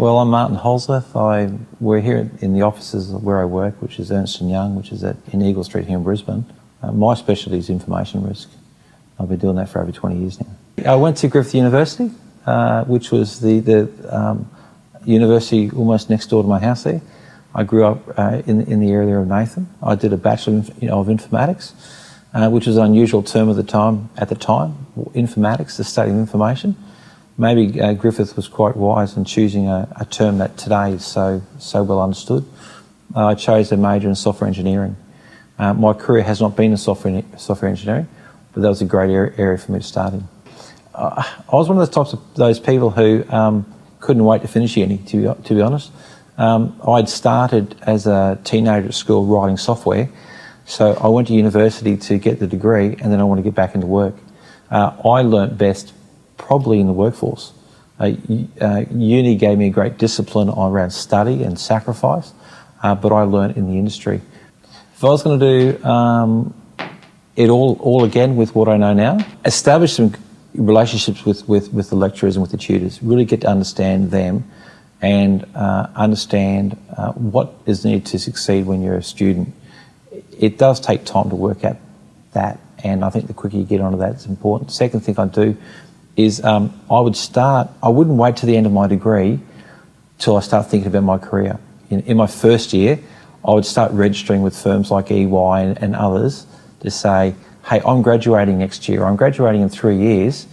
Well, I'm Martin Holzworth. We're here in the offices where I work, which is Ernst & Young, which is in Eagle Street here in Brisbane. My specialty is information risk. I've been doing that for over 20 years now. I went to Griffith University, which was the university almost next door to my house there. I grew up in the area of Nathan. I did a Bachelor of Informatics, which was an unusual term at the time. Informatics, the study of information. Maybe Griffith was quite wise in choosing a term that today is so well understood. I chose a major in software engineering. My career has not been in software engineering, but that was a great area for me to start in. I was one of those people who couldn't wait to finish uni, to be honest. I'd started as a teenager at school writing software, so I went to university to get the degree, and then I wanted to get back into work. I learnt best probably in the workforce. Uni gave me a great discipline around study and sacrifice, but I learnt in the industry. If I was going to do it all again with what I know now, establish some relationships with the lecturers and with the tutors, really get to understand them and understand what is needed to succeed when you're a student. It does take time to work out that, and I think the quicker you get onto that, it's important. Second thing I do is I wouldn't wait to the end of my degree till I start thinking about my career. In my first year, I would start registering with firms like EY and others to say, hey, I'm graduating next year, I'm graduating in 3 years,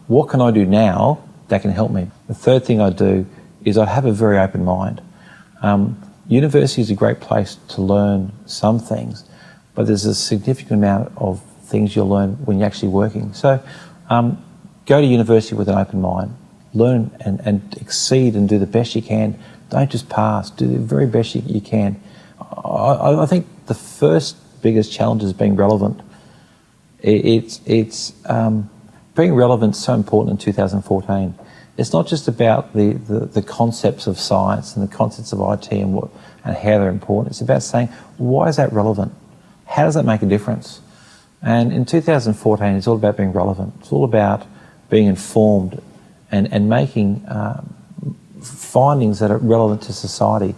what can I do now that can help me? The third thing I do is I have a very open mind. University is a great place to learn some things, but there's a significant amount of things you'll learn when you're actually working. So go to university with an open mind, learn and exceed and do the best you can. Don't just pass, do the very best you can. I think the first biggest challenge is being relevant. Being relevant is so important in 2014. It's not just about the concepts of science and the concepts of IT and how they're important. It's about saying, why is that relevant? How does that make a difference? And in 2014, it's all about being relevant. It's all about being informed and making findings that are relevant to society.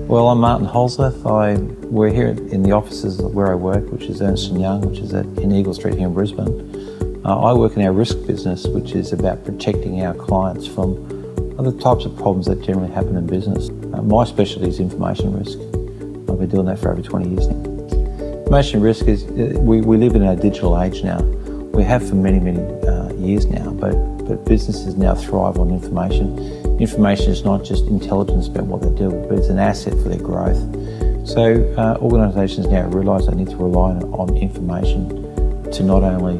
Well, I'm Martin Holzworth. We're here in the offices where I work, which is Ernst & Young, which is in Eagle Street here in Brisbane. I work in our risk business, which is about protecting our clients from the types of problems that generally happen in business. My specialty is information risk. I've been doing that for over 20 years now. Information risk is, we live in a digital age now. We have for many years now, but businesses now thrive on information. Information is not just intelligence about what they do, but it's an asset for their growth. So organisations now realise they need to rely on information to not only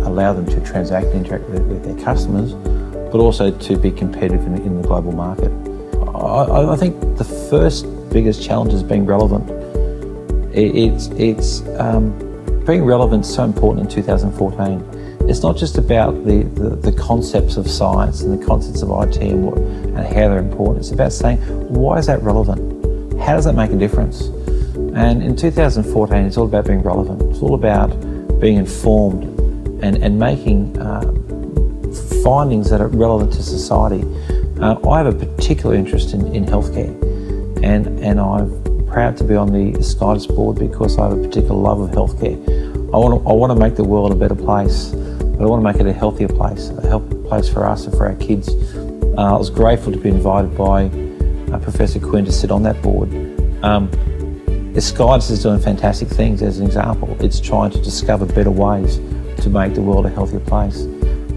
allow them to transact and interact with their customers, but also to be competitive in the global market. I think the first biggest challenge is being relevant. Being relevant is so important in 2014. It's not just about the concepts of science and the concepts of IT and how they're important. It's about saying, why is that relevant? How does that make a difference? And in 2014, it's all about being relevant. It's all about being informed and making findings that are relevant to society. I have a particular interest in healthcare, and I'm proud to be on the Eskitis board because I have a particular love of healthcare. I want to make the world a better place, but I want to make it a healthier place, a healthier place for us and for our kids. I was grateful to be invited by Professor Quinn to sit on that board. Eskitis is doing fantastic things. As an example, it's trying to discover better ways to make the world a healthier place.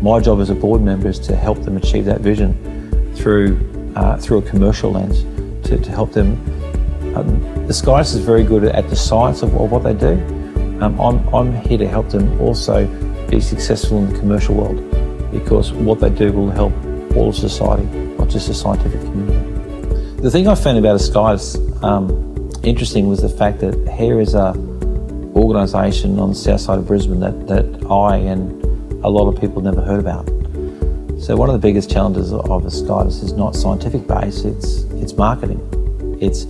My job as a board member is to help them achieve that vision through a commercial lens, to help them. Eskitis is very good at the science of what they do. I'm here to help them also be successful in the commercial world, because what they do will help all of society, not just the scientific community. The thing I found about Eskitis interesting was the fact that here is an organisation on the south side of Brisbane that I and a lot of people never heard about. So one of the biggest challenges of Eskitis is not scientific based, it's marketing. It's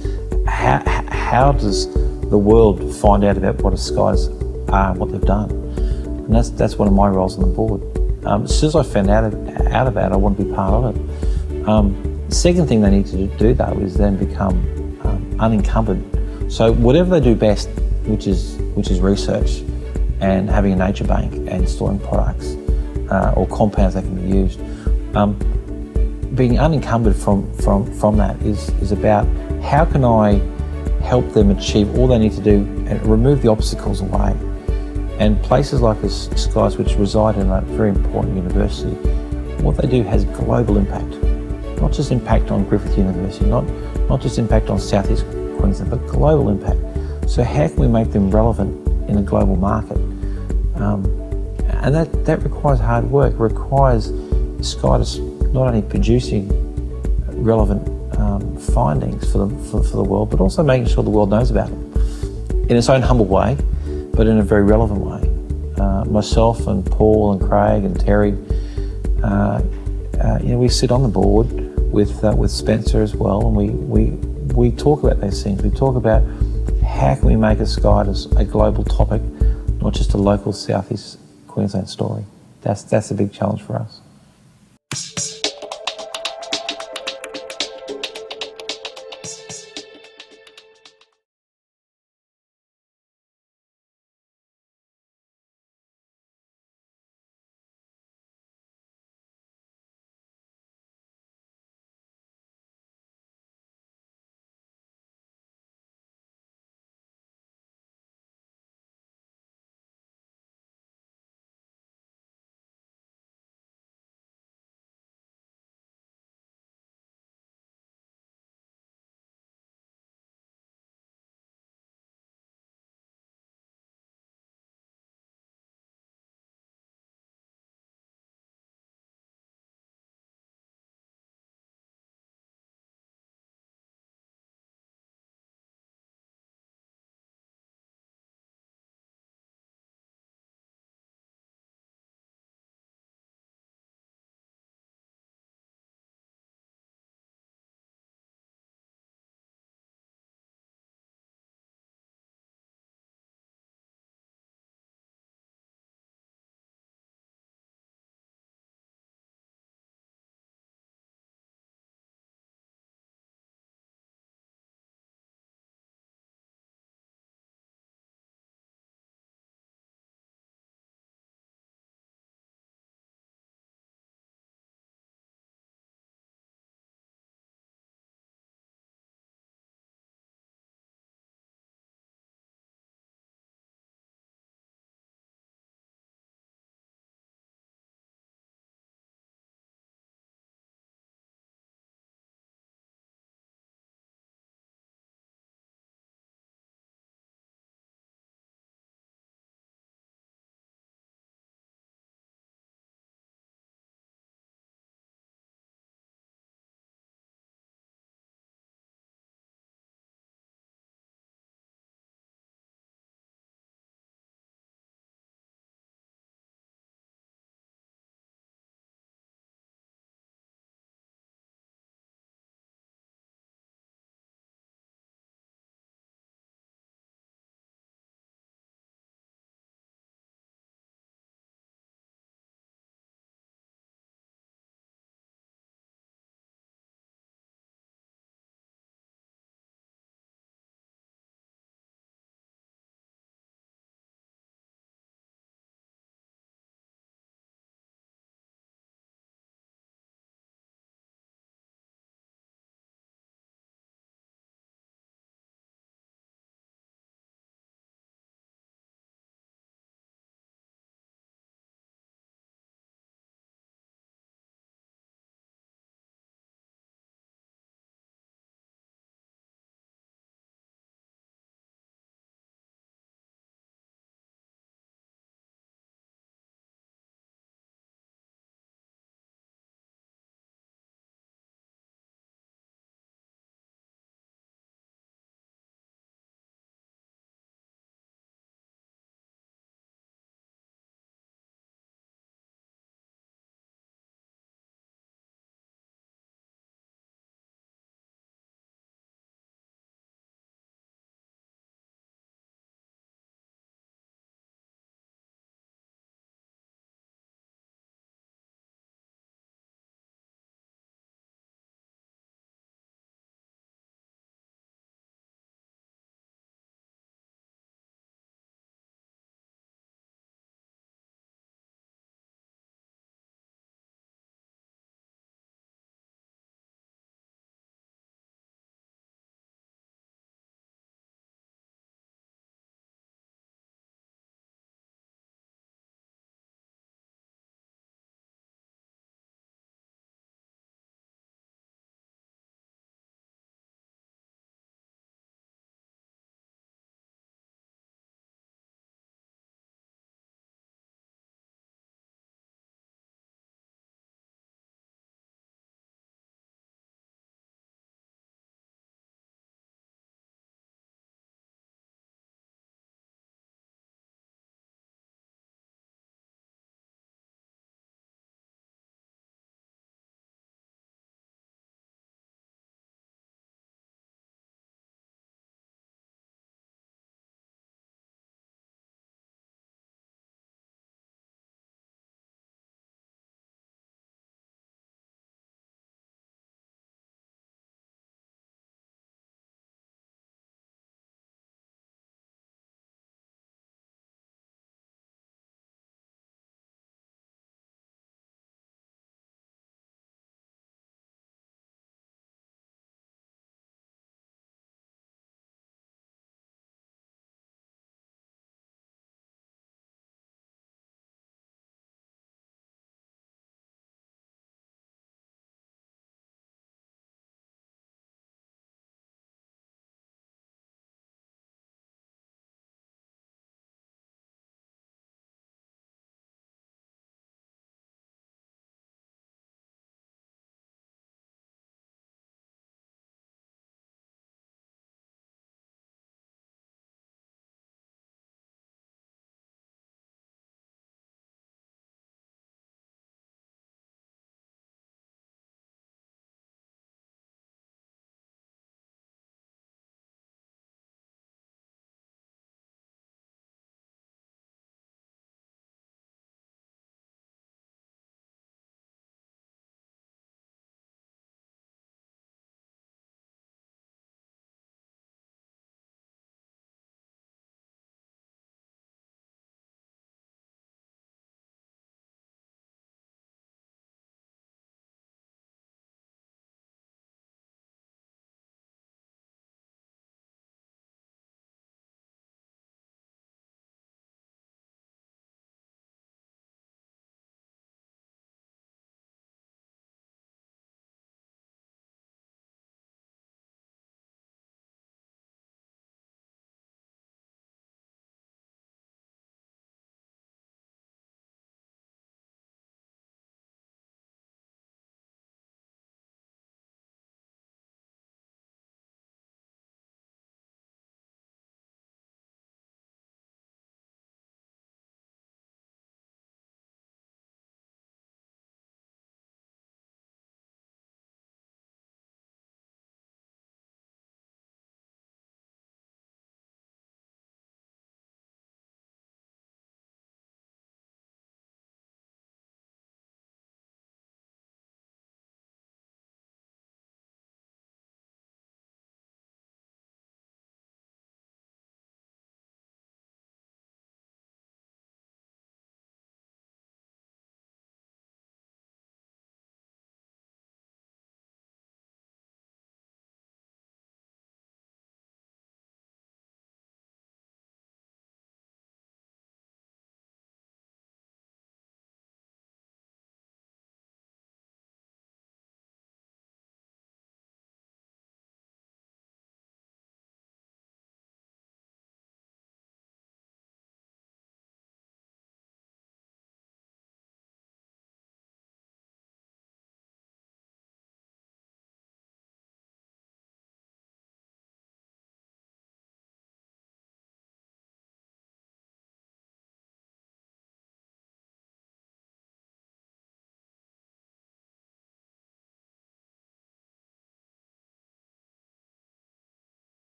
how does the world find out about what Eskitis are and what they've done? And that's one of my roles on the board. As soon as I found out about it, I want to be part of it. The second thing they need to do though is then become unencumbered. So whatever they do best, which is research and having a nature bank and storing products or compounds that can be used, being unencumbered from that is about how can I help them achieve all they need to do and remove the obstacles away. And places like Eskitis, which reside in a very important university, what they do has global impact. Not just impact on Griffith University, not just impact on South East Queensland, but global impact. So how can we make them relevant in a global market? And that requires hard work. It requires Eskitis not only producing relevant findings for the world, but also making sure the world knows about them in its own humble way, but in a very relevant way. Myself and Paul and Craig and Terry, we sit on the board with Spencer as well, and we talk about those things. We talk about how can we make Eskitis a global topic, not just a local South East Queensland story. That's a big challenge for us.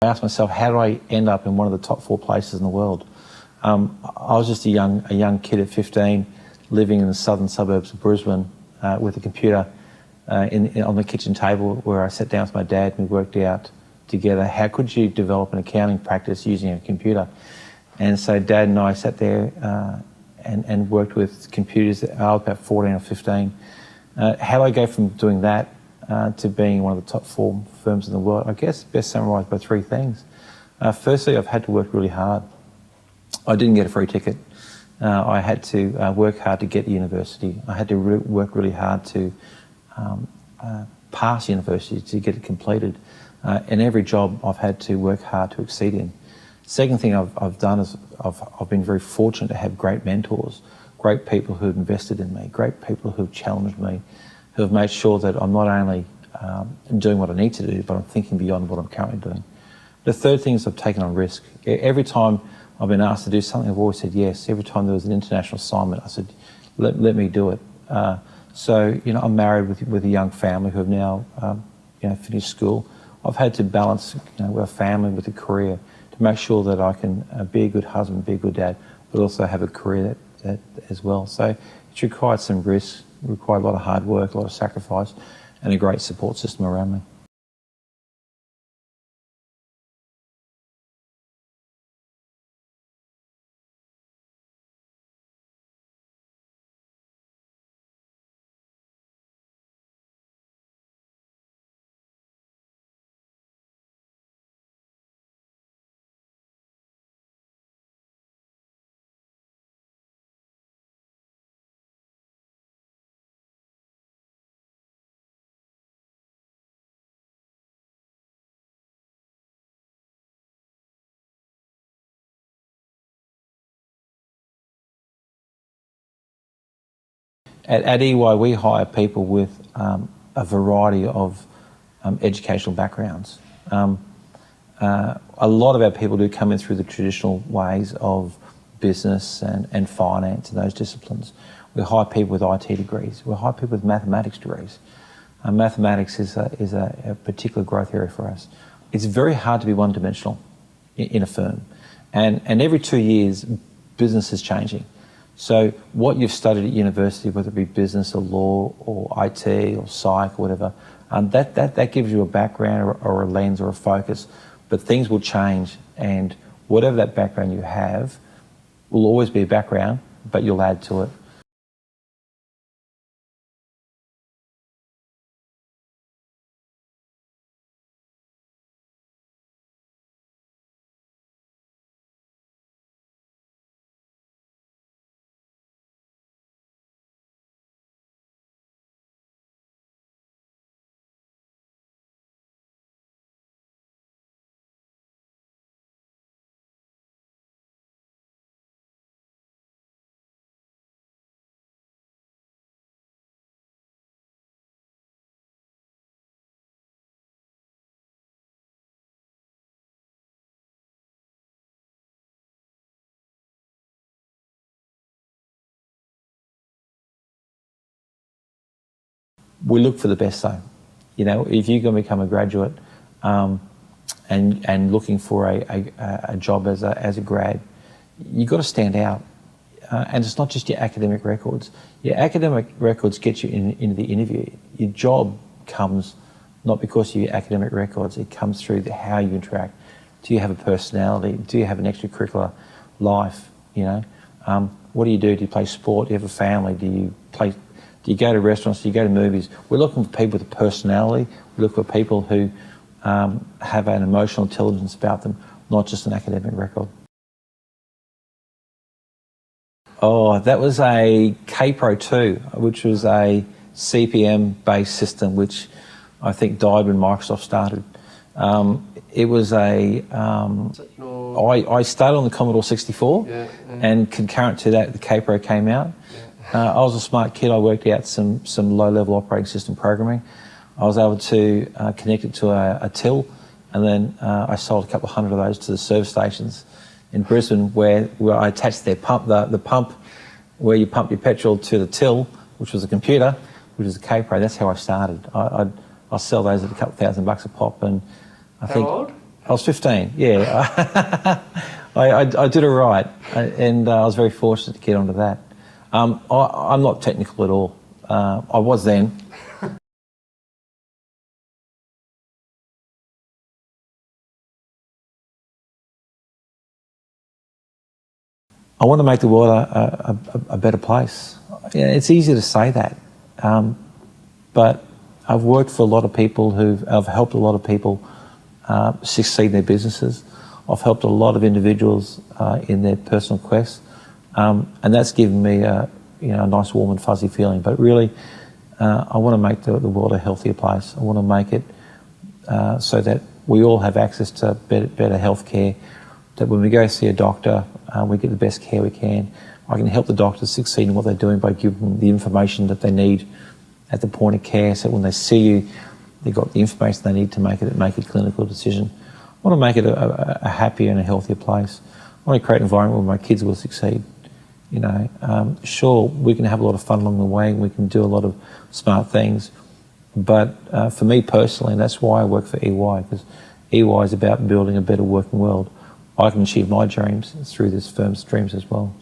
I asked myself, how do I end up in one of the top 4 places in the world? I was just a young kid at 15, living in the southern suburbs of Brisbane with a computer on the kitchen table, where I sat down with my dad and we worked out together how could you develop an accounting practice using a computer. And so Dad and I sat there and worked with computers. I was about 14 or 15. How do I go from doing that to being one of the top 4 firms in the world? I guess best summarised by 3 things. Firstly, I've had to work really hard. I didn't get a free ticket. I had to work hard to get to university. I had to work really hard to pass university, to get it completed. In every job, I've had to work hard to exceed in. Second thing I've done is I've been very fortunate to have great mentors, great people who have invested in me, great people who have challenged me, who have made sure that I'm not only doing what I need to do, but I'm thinking beyond what I'm currently doing. The third thing is I've taken on risk. Every time I've been asked to do something, I've always said yes. Every time there was an international assignment, I said, let me do it. So, I'm married with a young family who have now, finished school. I've had to balance, with a family, with a career, to make sure that I can be a good husband, be a good dad, but also have a career that as well. So it's required some risk, required a lot of hard work, a lot of sacrifice, and a great support system around me. At EY, we hire people with a variety of educational backgrounds. A lot of our people do come in through the traditional ways of business and finance and those disciplines. We hire people with IT degrees. We hire people with mathematics degrees. Mathematics is a particular growth area for us. It's very hard to be one-dimensional in a firm. And every 2 years, business is changing. So what you've studied at university, whether it be business or law or IT or psych or whatever, that gives you a background or a lens or a focus. But things will change, and whatever that background you have will always be a background, but you'll add to it. We look for the best though. If you're going to become a graduate and looking for a job as a grad, you've got to stand out. And it's not just your academic records. Your academic records get you into the interview. Your job comes not because of your academic records, it comes through how you interact. Do you have a personality? Do you have an extracurricular life? What do you do? Do you play sport? Do you have a family? Do you go to restaurants? Do you go to movies? We're looking for people with a personality. We look for people who have an emotional intelligence about them, not just an academic record. Oh, that was a K-Pro 2, which was a CPM-based system, which I think died when Microsoft started. It was I started on the Commodore 64, and concurrent to that, the K-Pro came out. I was a smart kid. I worked out some low-level operating system programming. I was able to connect it to a till, and then I sold a couple of hundred of those to the service stations in Brisbane, where I attached their pump, the pump where you pump your petrol, to the till, which was a computer, which was a K-Pro. That's how I started. I'll sell those at a couple $1,000 a pop, and I think How old? I was 15, yeah. I did it right, and I was very fortunate to get onto that. I'm not technical at all. I was then. I want to make the world a better place. Yeah, it's easy to say that, but I've worked for a lot of people I've helped a lot of people succeed in their businesses. I've helped a lot of individuals in their personal quests, and that's given me a nice warm and fuzzy feeling. But really, I want to make the world a healthier place. I want to make it so that we all have access to better health care, that when we go see a doctor, we get the best care we can. I can help the doctors succeed in what they're doing by giving them the information that they need at the point of care, so when they see you, they've got the information they need to make a clinical decision. I want to make it a happier and a healthier place. I want to create an environment where my kids will succeed. Sure, we can have a lot of fun along the way, and we can do a lot of smart things, but for me personally, and that's why I work for EY, because EY is about building a better working world. I can achieve my dreams through this firm's dreams as well.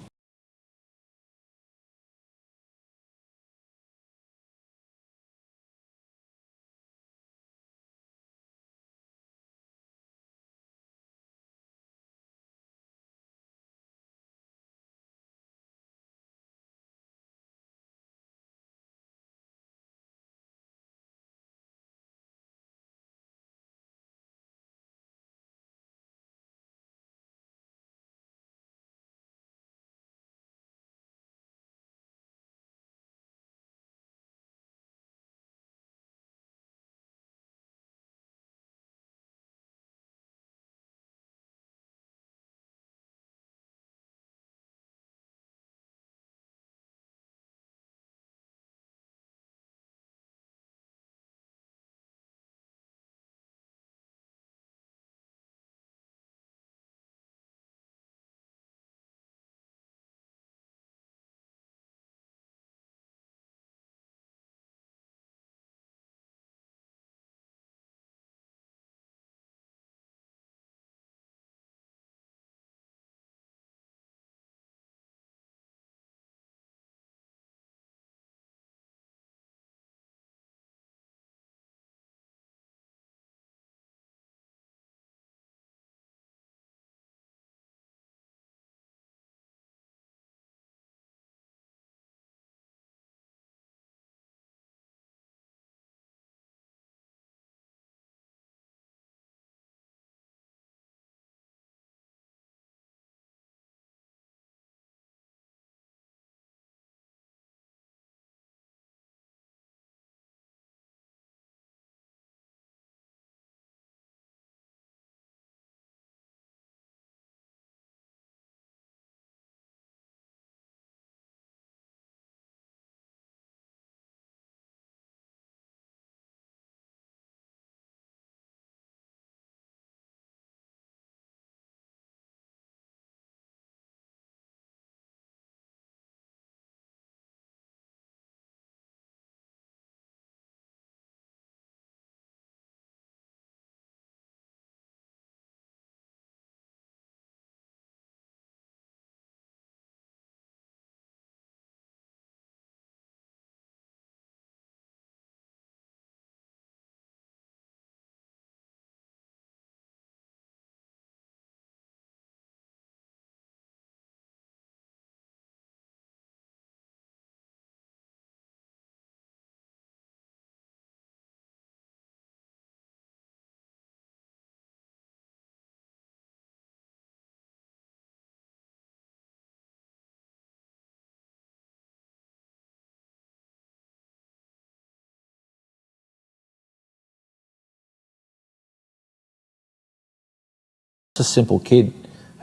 A simple kid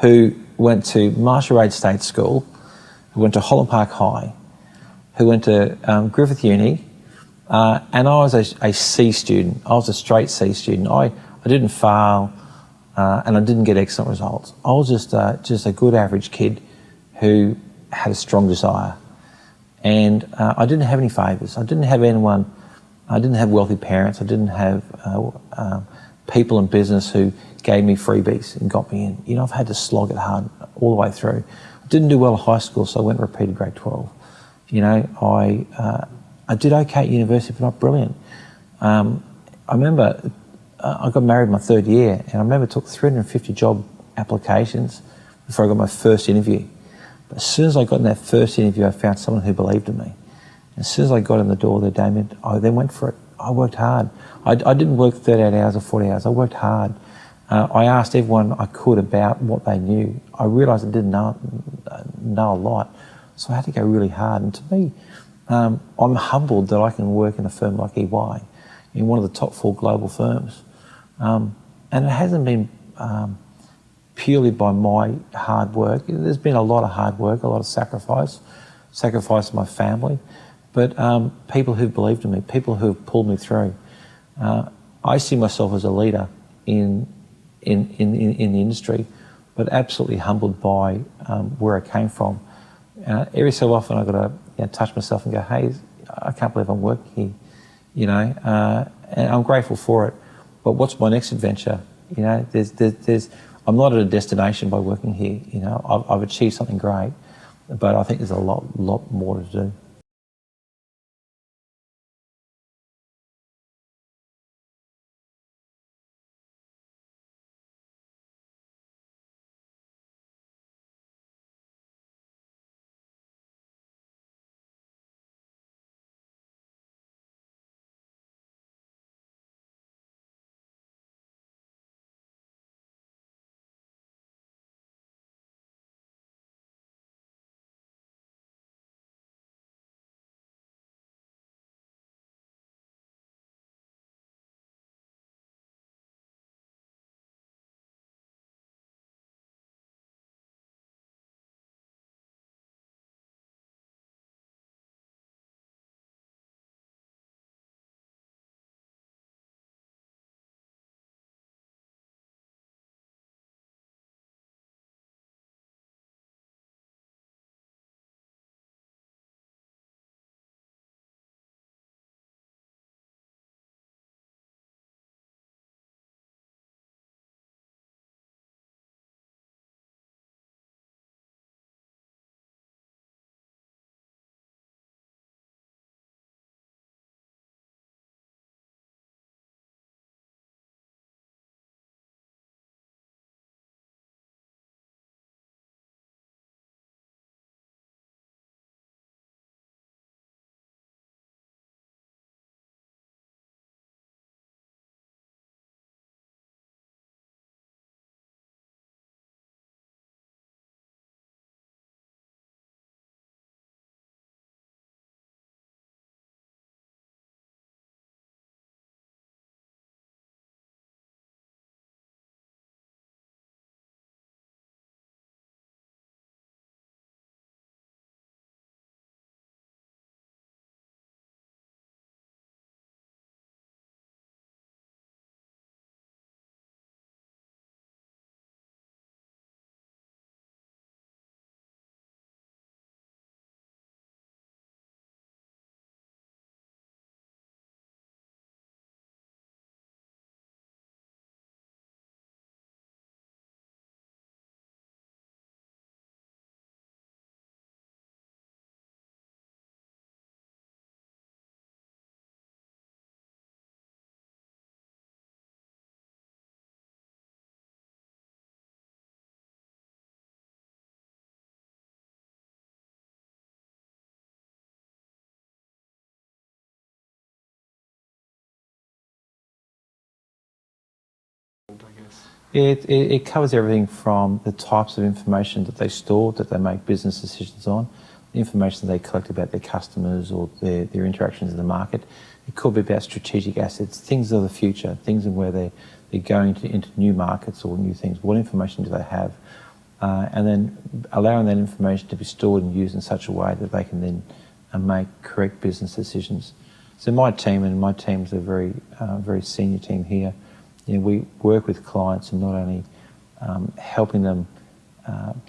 who went to Marshall Aid State School, who went to Holland Park High, who went to Griffith Uni, and I was a C student. I was a straight C student. I didn't fail, and I didn't get excellent results. I was just a good average kid who had a strong desire, and I didn't have any favours. I didn't have anyone. I didn't have wealthy parents. I didn't have people in business who gave me freebies and got me in. You know, I've had to slog it hard all the way through. I didn't do well at high school, so I went and repeated grade 12. You know, I did okay at university, but not brilliant. I remember I got married my third year, and I remember it took 350 job applications before I got my first interview. But as soon as I got in that first interview, I found someone who believed in me. As soon as I got in the door there, Damien, I then went for it. I worked hard. I didn't work 38 hours or 40 hours. I worked hard. I asked everyone I could about what they knew. I realised I didn't know a lot, so I had to go really hard. And to me, I'm humbled that I can work in a firm like EY, in one of the top 4 global firms. And it hasn't been purely by my hard work. There's been a lot of hard work, a lot of sacrifice of my family, but people who've believed in me, people who've pulled me through. I see myself as a leader in the industry, but absolutely humbled by where I came from. Every so often I've got to touch myself and go, hey, I can't believe I'm working here, you know, and I'm grateful for it. But what's my next adventure? You know, I'm not at a destination by working here. You know, I've achieved something great, but I think there's a lot more to do. It covers everything from the types of information that they store, that they make business decisions on, the information they collect about their customers or their interactions in the market. It could be about strategic assets, things of the future, things in where they're going into new markets or new things. What information do they have? And then allowing that information to be stored and used in such a way that they can then make correct business decisions. So my team's a very senior team here. You know, we work with clients and not only helping them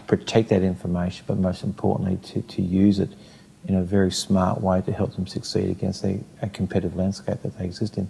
protect that information, but most importantly to use it in a very smart way to help them succeed against a competitive landscape that they exist in.